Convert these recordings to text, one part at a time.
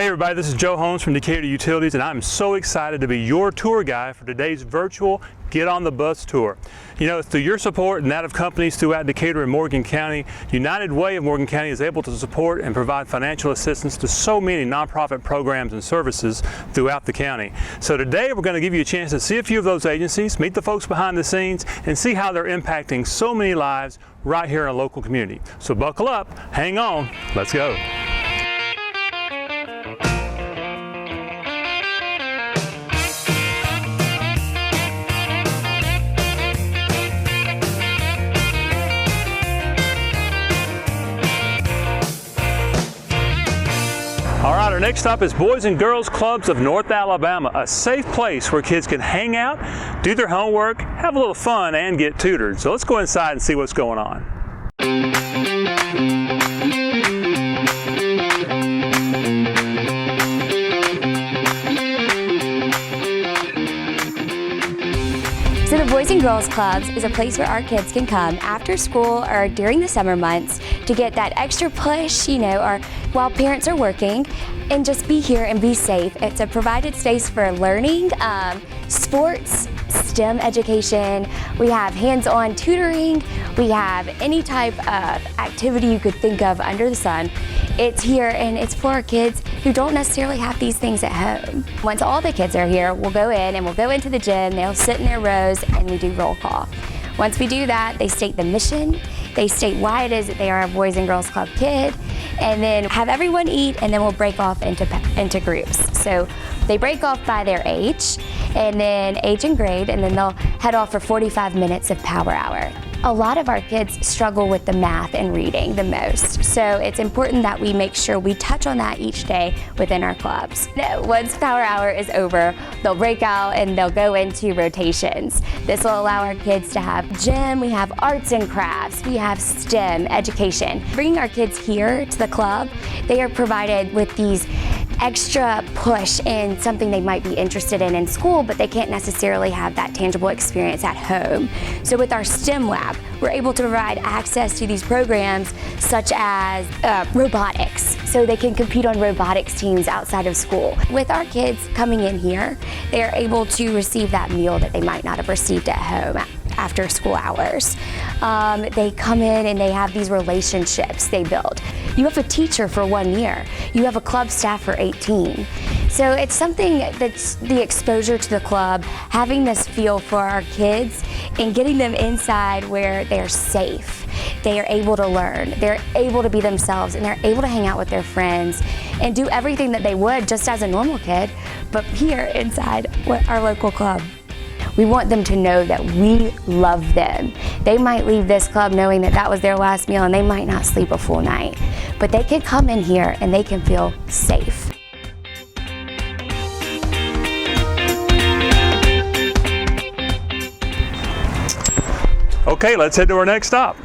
Hey everybody, this is Joe Holmes from Decatur Utilities, and I'm so excited to be your tour guide for today's virtual Get on the Bus tour. You know, through your support and that of companies throughout Decatur and Morgan County, United Way of Morgan County is able to support and provide financial assistance to so many nonprofit programs and services throughout the county. So today we're going to give you a chance to see a few of those agencies, meet the folks behind the scenes, and see how they're impacting so many lives right here in our local community. So buckle up, hang on, let's go. All right, our next stop is Boys and Girls Clubs of North Alabama, a safe place where kids can hang out, do their homework, have a little fun, and get tutored. So let's go inside and see what's going on. So the Boys and Girls Clubs is a place where our kids can come after school or during the summer months to get that extra push, or while parents are working, and just be here and be safe. It's a provided space for learning, sports, STEM education. We have hands-on tutoring. We have any type of activity you could think of under the sun. It's here, and it's for our kids who don't necessarily have these things at home. Once all the kids are here, we'll go in and we'll go into the gym. They'll sit in their rows and we do roll call. Once we do that, they state the mission, they state why it is that they are a Boys and Girls Club kid, and then have everyone eat, and then we'll break off into groups. So they break off by their age, and then age and grade, and then they'll head off for 45 minutes of power hour. A lot of our kids struggle with the math and reading the most, so it's important that we make sure we touch on that each day within our clubs. Once power hour is over, they'll break out and they'll go into rotations. This will allow our kids to have gym, we have arts and crafts, we have STEM education. Bringing our kids here to the club, they are provided with these extra push in something they might be interested in school, but they can't necessarily have that tangible experience at home. So with our STEM lab, we're able to provide access to these programs such as robotics, so they can compete on robotics teams outside of school. With our kids coming in here, they are able to receive that meal that they might not have received at home after school hours. They come in and they have these relationships they build. You have a teacher for 1 year. You have a club staff for 18. So it's something that's the exposure to the club, having this feel for our kids and getting them inside where they're safe. They are able to learn, they're able to be themselves, and they're able to hang out with their friends and do everything that they would just as a normal kid, but here inside our local club. We want them to know that we love them. They might leave this club knowing that that was their last meal and they might not sleep a full night, but they can come in here and they can feel safe. Okay, let's head to our next stop.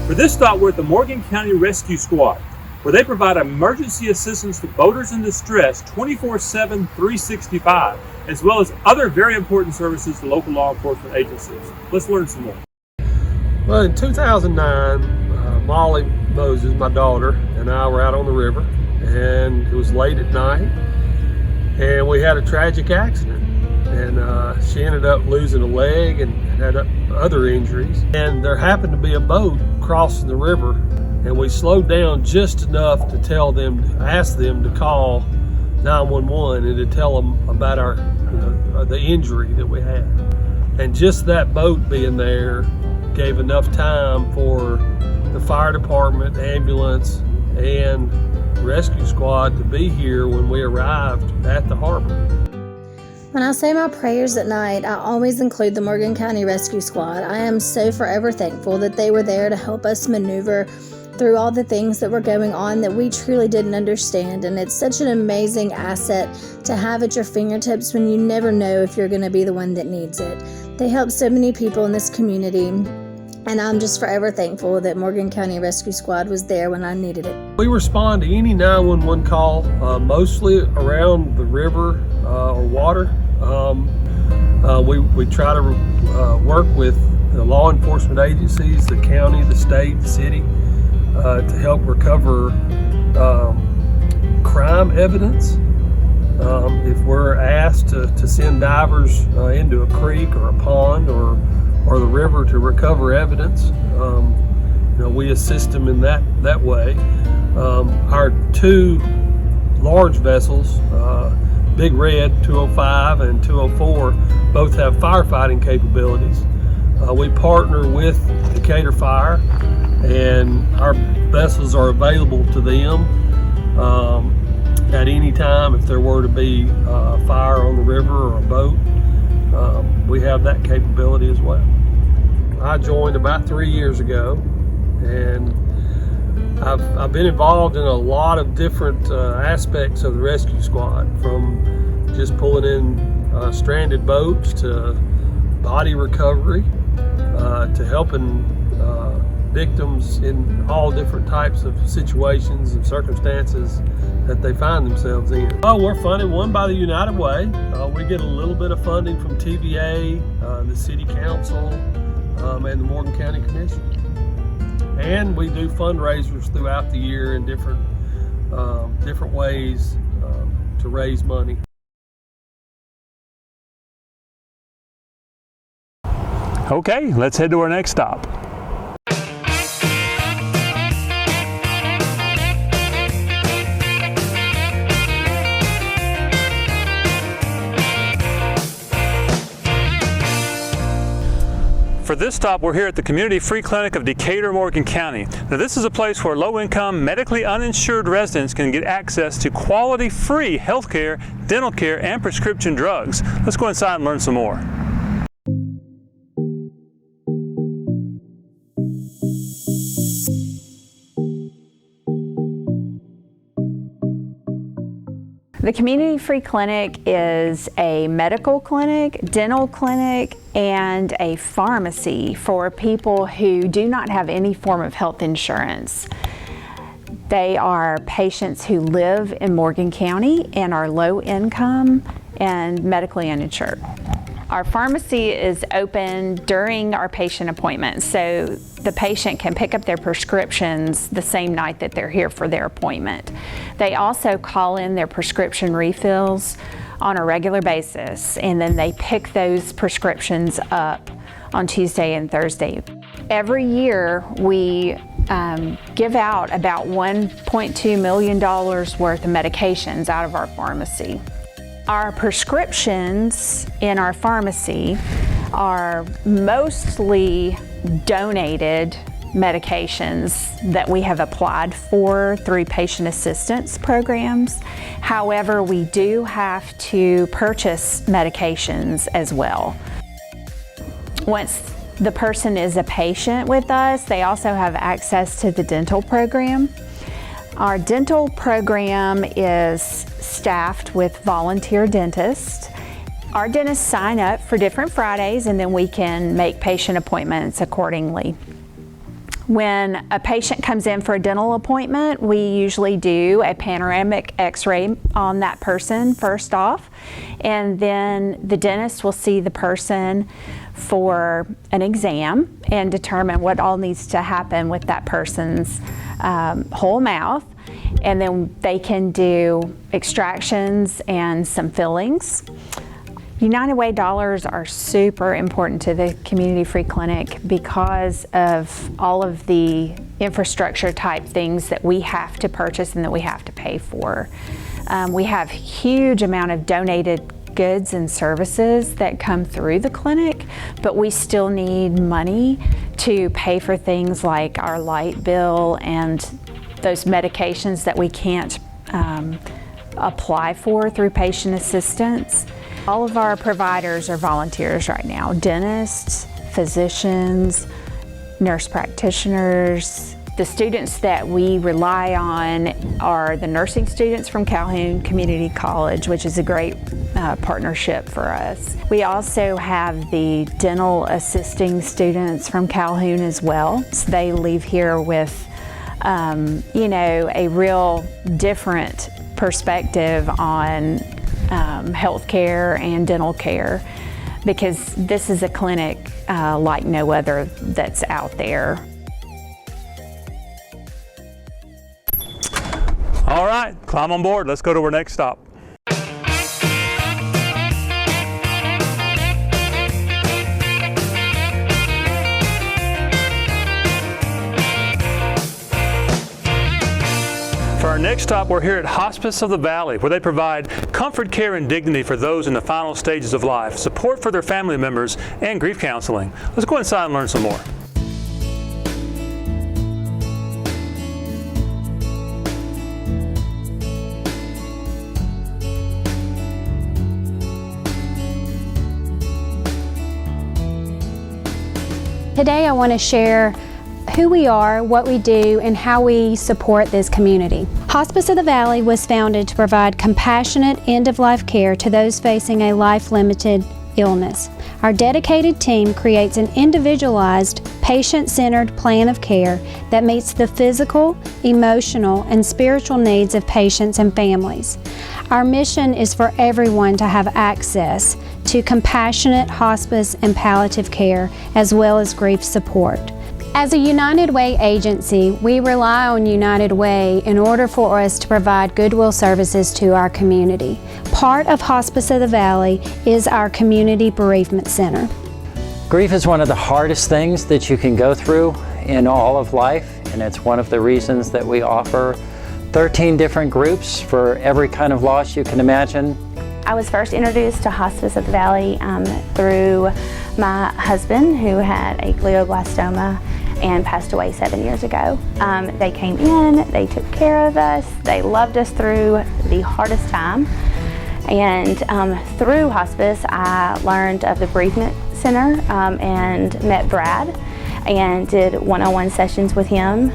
For this stop, we're at the Morgan County Rescue Squad, where they provide emergency assistance to boaters in distress 24/7, 365, as well as other very important services to local law enforcement agencies. Let's learn some more. Well, in 2009, Molly Moses, my daughter, and I were out on the river, and it was late at night, and we had a tragic accident. And she ended up losing a leg and had other injuries. And there happened to be a boat crossing the river, and we slowed down just enough to ask them to call 911 and to tell them about the injury that we had. And just that boat being there gave enough time for the fire department, ambulance, and rescue squad to be here when we arrived at the harbor. When I say my prayers at night, I always include the Morgan County Rescue Squad. I am so forever thankful that they were there to help us maneuver through all the things that were going on that we truly didn't understand. And it's such an amazing asset to have at your fingertips when you never know if you're going to be the one that needs it. They help so many people in this community, and I'm just forever thankful that Morgan County Rescue Squad was there when I needed it. We respond to any 911 call, mostly around the river or water. We try to work with the law enforcement agencies, the county, the state, the city, to help recover crime evidence. If we're asked to send divers into a creek or a pond or the river to recover evidence, we assist them in that way. Our two large vessels, Big Red 205 and 204, both have firefighting capabilities. We partner with Decatur Fire, and our vessels are available to them at any time if there were to be a fire on the river or a boat. We have that capability as well. I joined about 3 years ago, and I've been involved in a lot of different aspects of the rescue squad, from just pulling in stranded boats to body recovery, to helping victims in all different types of situations and circumstances that they find themselves in. We're funded by the United Way. We get a little bit of funding from TVA, the City Council, and the Morgan County Commission. And we do fundraisers throughout the year in different ways to raise money. Okay, let's head to our next stop. For this stop, we're here at the Community Free Clinic of Decatur, Morgan County. Now, this is a place where low-income, medically uninsured residents can get access to quality, free health care, dental care, and prescription drugs. Let's go inside and learn some more. The Community Free Clinic is a medical clinic, dental clinic, and a pharmacy for people who do not have any form of health insurance. They are patients who live in Morgan County and are low income and medically uninsured. Our pharmacy is open during our patient appointments, so the patient can pick up their prescriptions the same night that they're here for their appointment. They also call in their prescription refills on a regular basis, and then they pick those prescriptions up on Tuesday and Thursday. Every year we give out about $1.2 million worth of medications out of our pharmacy. Our prescriptions in our pharmacy are mostly donated medications that we have applied for through patient assistance programs. However, we do have to purchase medications as well. Once the person is a patient with us, they also have access to the dental program. Our dental program is staffed with volunteer dentists. Our dentists sign up for different Fridays, and then we can make patient appointments accordingly. When a patient comes in for a dental appointment, we usually do a panoramic x-ray on that person first off, and then the dentist will see the person for an exam and determine what all needs to happen with that person's whole mouth, and then they can do extractions and some fillings. United Way dollars are super important to the Community Free Clinic because of all of the infrastructure type things that we have to purchase and that we have to pay for. We have huge amount of donated goods and services that come through the clinic, but we still need money to pay for things like our light bill and those medications that we can't apply for through patient assistance. All of our providers are volunteers right now: dentists, physicians, nurse practitioners. The students that we rely on are the nursing students from Calhoun Community College, which is a great partnership for us. We also have the dental assisting students from Calhoun as well. So they leave here with a real different perspective on health care and dental care, because this is a clinic like no other that's out there. All right, climb on board. Let's go to our next stop. For our next stop, we're here at Hospice of the Valley, where they provide comfort care and dignity for those in the final stages of life, support for their family members, and grief counseling. Let's go inside and learn some more. Today I want to share who we are, what we do, and how we support this community. Hospice of the Valley was founded to provide compassionate end-of-life care to those facing a life-limited illness. Our dedicated team creates an individualized, patient-centered plan of care that meets the physical, emotional, and spiritual needs of patients and families. Our mission is for everyone to have access to compassionate hospice and palliative care, as well as grief support. As a United Way agency, we rely on United Way in order for us to provide goodwill services to our community. Part of Hospice of the Valley is our Community Bereavement Center. Grief is one of the hardest things that you can go through in all of life, and it's one of the reasons that we offer 13 different groups for every kind of loss you can imagine. I was first introduced to Hospice of the Valley through my husband, who had a glioblastoma and passed away 7 years ago. They came in, they took care of us, they loved us through the hardest time. And through hospice, I learned of the bereavement center and met Brad and did one-on-one sessions with him.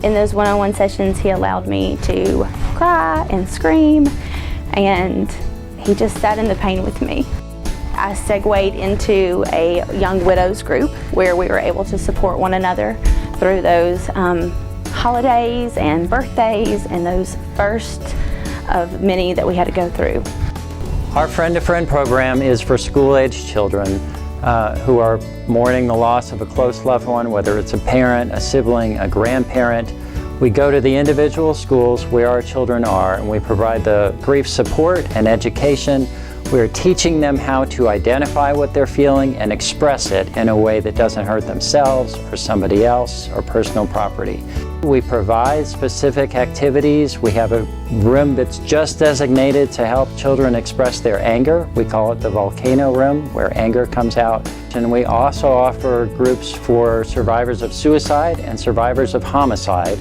In those one-on-one sessions, he allowed me to cry and scream, and he just sat in the pain with me. I segued into a young widows group where we were able to support one another through those holidays and birthdays and those first of many that we had to go through. Our Friend to Friend program is for school-aged children who are mourning the loss of a close loved one, whether it's a parent, a sibling, a grandparent. We go to the individual schools where our children are, and we provide the grief support and education. We're teaching them how to identify what they're feeling and express it in a way that doesn't hurt themselves or somebody else or personal property. We provide specific activities. We have a room that's just designated to help children express their anger. We call it the volcano room, where anger comes out. And we also offer groups for survivors of suicide and survivors of homicide.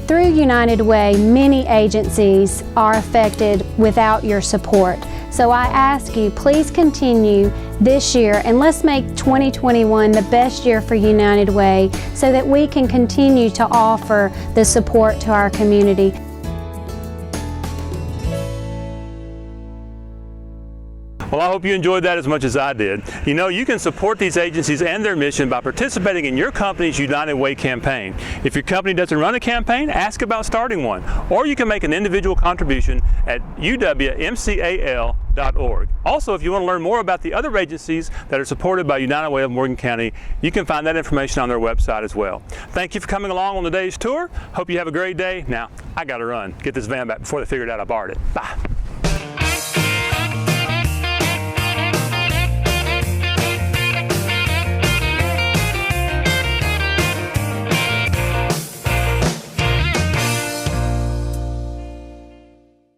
Through United Way, many agencies are affected without your support. So I ask you, please continue this year, and let's make 2021 the best year for United Way so that we can continue to offer the support to our community. Well, I hope you enjoyed that as much as I did. You know, you can support these agencies and their mission by participating in your company's United Way campaign. If your company doesn't run a campaign, ask about starting one. Or you can make an individual contribution at uwmcal.org. Also, if you want to learn more about the other agencies that are supported by United Way of Morgan County, you can find that information on their website as well. Thank you for coming along on today's tour. Hope you have a great day. Now, I got to run. Get this van back before they figure it out I borrowed it. Bye.